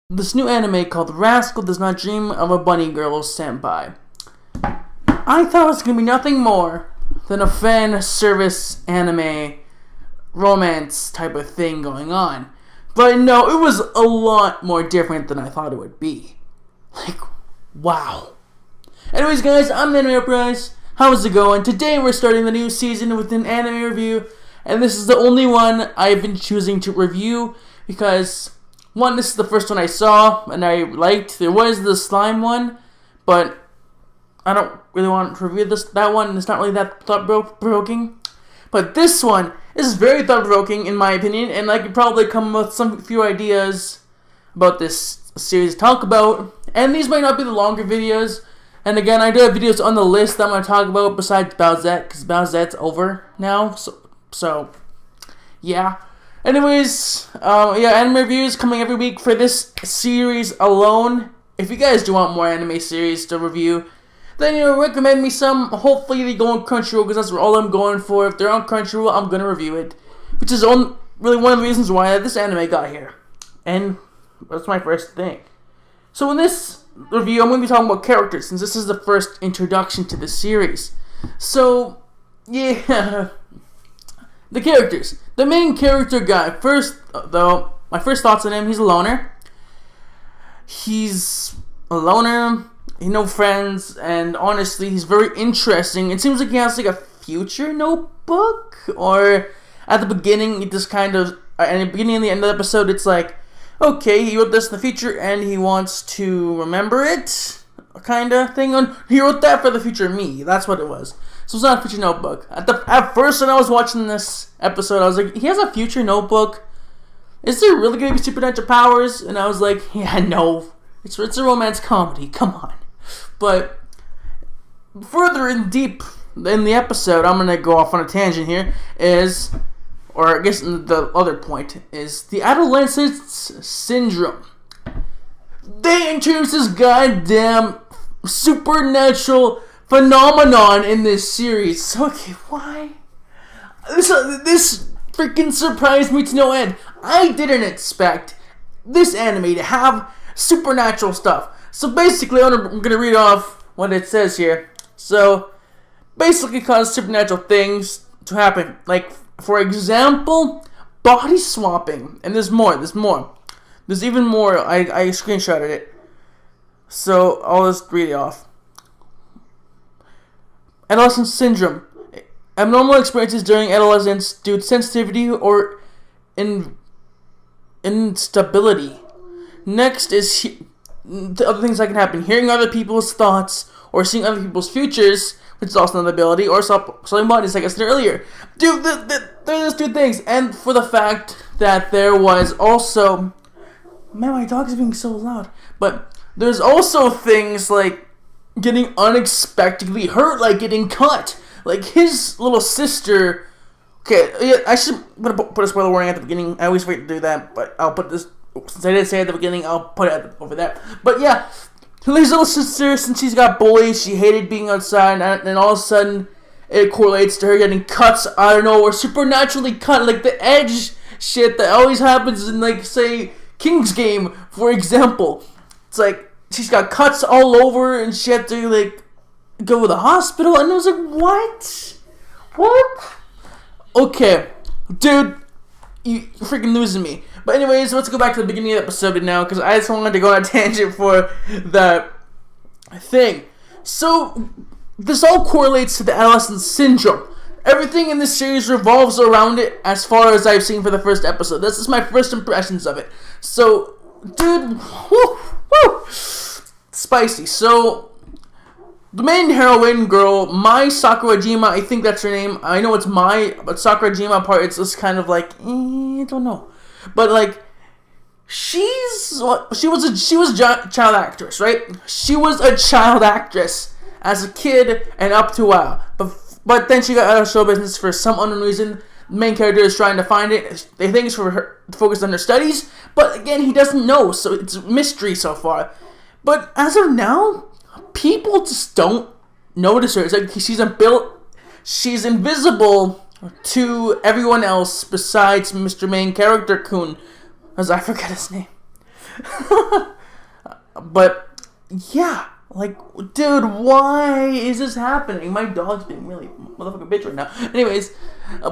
This new anime called Rascal Does Not Dream of a Bunny Girl Senpai. I thought it was going to be nothing more than a fan service anime romance type of thing going on. But no, it was a lot more different than I thought it would be. Like, wow. Anyways guys, I'm AnimeUpRise. How's it going? Today we're starting the new season with an anime review. And this is the only one I've been choosing to review because, one, this is the first one I saw and I liked. There was the slime one, but I don't really want to review that one. It's not really that thought-provoking. But this one is very thought-provoking in my opinion, and I could probably come up with some few ideas about this series to talk about. And these might not be the longer videos. And again, I do have videos on the list that I'm going to talk about besides Bowsette, because Bowsette's over now. So yeah. Anyways, anime reviews coming every week for this series alone. If you guys do want more anime series to review, then recommend me some. Hopefully they go on Crunchyroll, because that's all I'm going for. If they're on Crunchyroll, I'm going to review it. Which is really one of the reasons why this anime got here. And that's my first thing. So in this review, I'm going to be talking about characters, since this is the first introduction to the series. So, yeah. The characters. The main character guy. First, though, my first thoughts on him, he's a loner. He's a loner, he no friends, and honestly, he's very interesting. It seems like he has like a future notebook, or at the beginning, it just kind of, at the beginning and the end of the episode, it's like, okay, he wrote this in the future, and he wants to remember it, kind of thing. He wrote that for the future me. That's what it was. So it's not a future notebook. At first, when I was watching this episode, I was like, he has a future notebook? Is there really going to be supernatural powers? And I was like, yeah, no. It's a romance comedy. Come on. But further in deep in the episode, I'm going to go off on a tangent here, or I guess the other point, is the adolescence syndrome. They introduced this goddamn supernatural phenomenon in this series. Okay, why? This freaking surprised me to no end. I didn't expect this anime to have supernatural stuff. So basically, I'm gonna read off what it says here. So, basically cause supernatural things to happen. Like, for example, body swapping. And there's more. There's even more. I screenshotted it. So, I'll just read it off. Adolescent syndrome. Abnormal experiences during adolescence due to sensitivity or instability. Next is the other things that can happen. Hearing other people's thoughts or seeing other people's futures, which is also an ability, or swallowing bodies, like I said earlier. Dude, there's two things. And for the fact that there was also... Man, my dog is being so loud. But there's also things like getting unexpectedly hurt, like getting cut. Like his little sister. Okay, yeah, I should put a spoiler warning at the beginning. I always wait to do that, but I'll put this, since I didn't say it at the beginning, I'll put it over there. But yeah, his little sister, since she's got bullied, she hated being outside, and all of a sudden it correlates to her getting cuts out of nowhere, supernaturally cut, like the edge shit that always happens in, like, say, King's Game, for example. It's like she's got cuts all over, and she had to, like, go to the hospital, and I was like, what? Okay, dude, you're freaking losing me. But anyways, let's go back to the beginning of the episode now, because I just wanted to go on a tangent for that thing. So, this all correlates to the adolescent syndrome. Everything in this series revolves around it, as far as I've seen for the first episode. This is my first impressions of it. So, dude, spicy. So, the main heroine girl, Mai Sakurajima, I think that's her name. I know it's Mai, but Sakurajima part, it's just kind of like, I don't know. But like, she was a child actress, right? She was a child actress as a kid and up to a while. But then she got out of show business for some unknown reason. The main character is trying to find it. They think it's for her to focus on her studies, but again, he doesn't know, so it's a mystery so far. But as of now, people just don't notice her. It's like she's invisible to everyone else besides Mr. Main Character Kun, as I forget his name. But yeah, like, dude, why is this happening? My dog's being really motherfucking bitch right now. Anyways,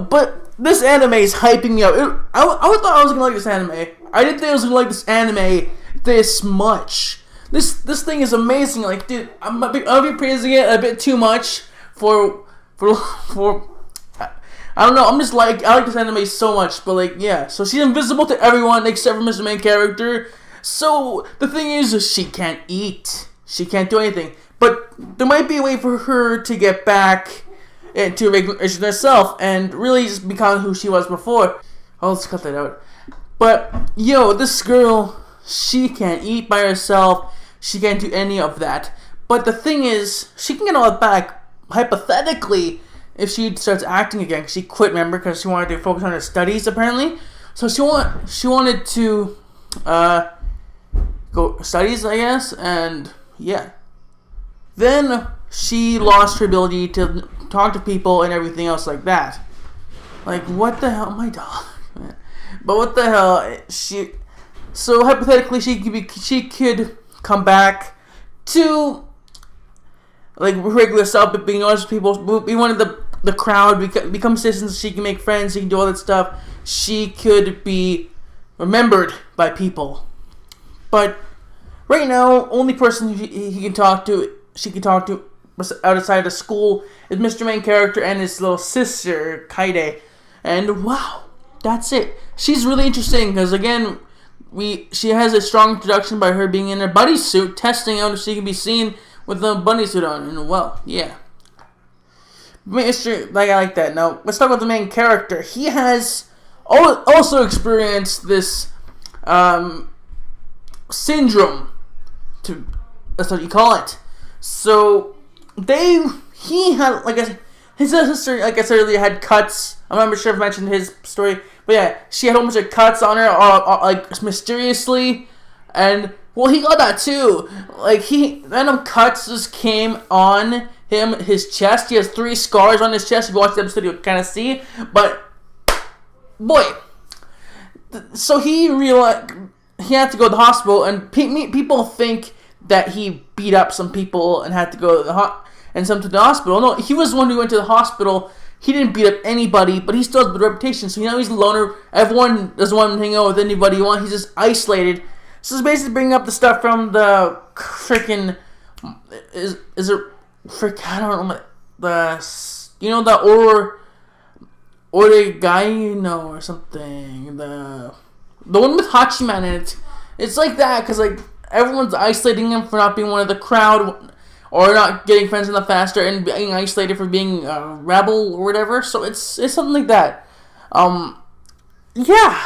but this anime is hyping me up. I thought I was gonna like this anime. I didn't think I was gonna like this anime this much. This thing is amazing. Like, dude, I'll be praising it a bit too much for I don't know. I'm just like, I like this anime so much, but like, yeah. So she's invisible to everyone except for Mr. Main Character. So the thing is she can't eat. She can't do anything. But there might be a way for her to get back into regular herself and really just become who she was before. Oh, let's cut that out. But yo, this girl, she can't eat by herself. She can't do any of that. But the thing is, she can get all that back hypothetically if she starts acting again. She quit, remember, because she wanted to focus on her studies apparently. So she wanted to go studies, I guess, and yeah. Then she lost her ability to talk to people and everything else like that. Like, what the hell, my dog? But what the hell? So hypothetically, she could come back to like regular self, but being honest with people, be one of the crowd, become citizens. She can make friends. She can do all that stuff. She could be remembered by people. But right now, only person she can talk to outside of school is Mr. Main Character and his little sister Kaide. And wow, that's it. She's really interesting because again, she has a strong introduction by her being in a bunny suit, testing out if she can be seen with a bunny suit on. And well, yeah. I like that. Now let's talk about the main character. He has also experienced this syndrome. That's what you call it. So he had, like his sister, like I said earlier, had cuts. I'm not sure if I mentioned his story, but yeah, she had a bunch of cuts on her, like mysteriously, and well, he got that too. Like random cuts just came on his chest. He has 3 scars on his chest. If you watch the episode, you'll kind of see. But boy, so he realized he had to go to the hospital, and people think that he beat up some people and had to go to the hospital. No, he was the one who went to the hospital. He didn't beat up anybody, but he still has a reputation. So now he's a loner. Everyone doesn't want him to hang out with anybody he wants. He's just isolated. So it's basically bringing up the stuff from the freaking I don't know, the Oregaino or something. The one with Hachiman in it. It's like that because like everyone's isolating him for not being one of the crowd, or not getting friends enough faster, and being isolated for being a rebel or whatever. So it's something like that. Yeah.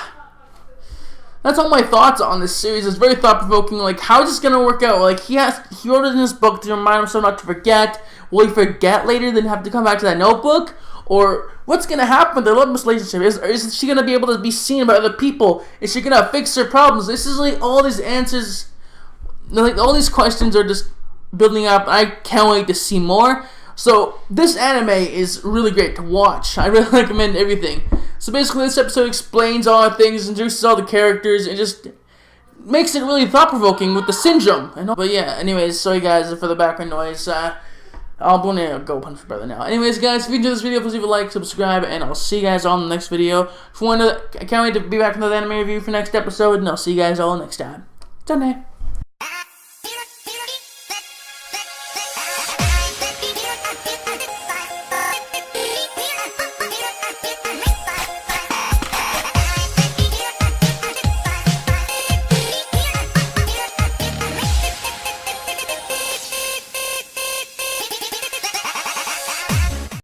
That's all my thoughts on this series. It's very thought-provoking. Like, how is this gonna work out? Like, he wrote it in his book to remind himself not to forget. Will he forget later, then have to come back to that notebook? Or what's gonna happen with their love relationship? Is she gonna be able to be seen by other people? Is she gonna fix her problems? This is like all these answers. Like, all these questions are just building up. I can't wait to see more. So this anime is really great to watch. I really recommend everything. So basically, this episode explains all the things, introduces all the characters, and just makes it really thought-provoking with the syndrome. But yeah, anyways, sorry guys for the background noise. I'm gonna go punch my brother now. Anyways, guys, if you enjoyed this video, please leave a like, subscribe, and I'll see you guys all in the next video. I can't wait to be back in the anime review for next episode, and I'll see you guys all next time. Done.